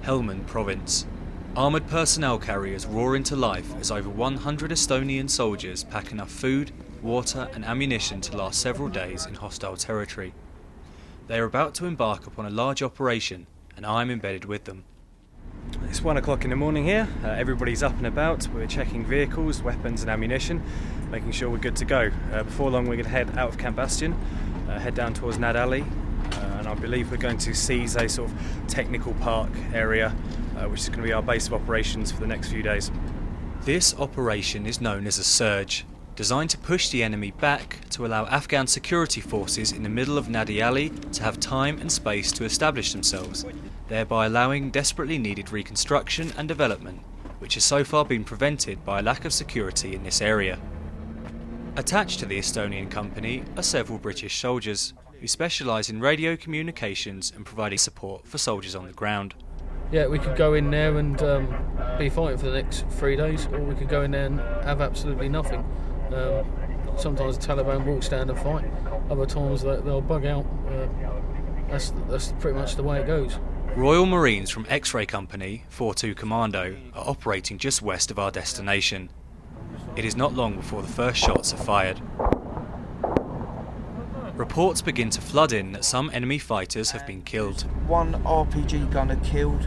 Helmand province. Armoured personnel carriers roar into life as over 100 Estonian soldiers pack enough food, water and ammunition to last several days in hostile territory. They are about to embark upon a large operation, and I am embedded with them. It's 1 o'clock in the morning here. Everybody's up and about. We're checking vehicles, weapons and ammunition, making sure we're good to go. Before long we're going to head out of Camp Bastion, head down towards Nad Ali, and I believe we're going to seize a sort of technical park area, which is going to be our base of operations for the next few days. This operation is known as a surge, designed to push the enemy back to allow Afghan security forces in the middle of Nad Ali to have time and space to establish themselves, thereby allowing desperately needed reconstruction and development, which has so far been prevented by a lack of security in this area. Attached to the Estonian company are several British soldiers, who specialise in radio communications and providing support for soldiers on the ground. Yeah, we could go in there and be fighting for the next 3 days, or we could go in there and have absolutely nothing. Sometimes the Taliban will stand and fight, other times they'll bug out. That's pretty much the way it goes. Royal Marines from X-Ray Company 42 Commando are operating just west of our destination. It is not long before the first shots are fired. Reports begin to flood in that some enemy fighters have been killed. One RPG gunner killed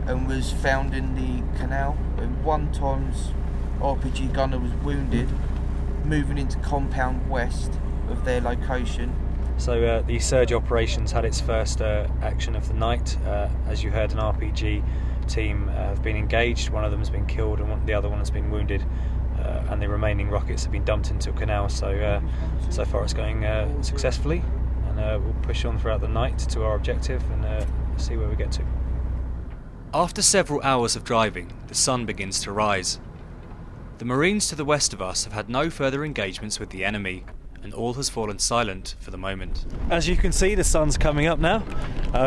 and was found in the canal, and one times RPG gunner was wounded, moving into compound west of their location. So the surge operations had its first action of the night. As you heard, an RPG team have been engaged. One of them has been killed and the other one has been wounded, and the remaining rockets have been dumped into a canal. So so far it's going successfully, and we'll push on throughout the night to our objective and see where we get to. After several hours of driving, the sun begins to rise. The Marines to the west of us have had no further engagements with the enemy, and all has fallen silent for the moment. As you can see, the sun's coming up now.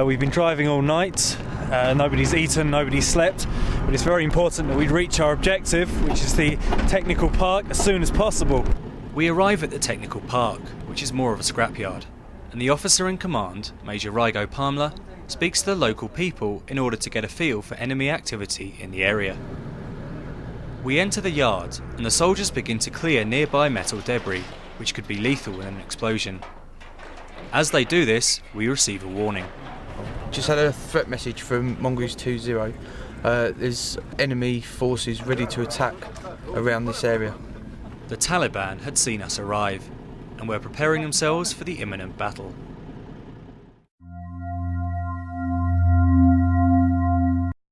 We've been driving all night. Nobody's eaten, nobody's slept, but it's very important that we reach our objective, which is the technical park, as soon as possible. We arrive at the technical park, which is more of a scrapyard, and the officer in command, Major Rigo Palmla, speaks to the local people in order to get a feel for enemy activity in the area. We enter the yard, and the soldiers begin to clear nearby metal debris, which could be lethal in an explosion. As they do this, we receive a warning. Just had a threat message from Mongoose 20. There's enemy forces ready to attack around this area. The Taliban had seen us arrive, and were preparing themselves for the imminent battle.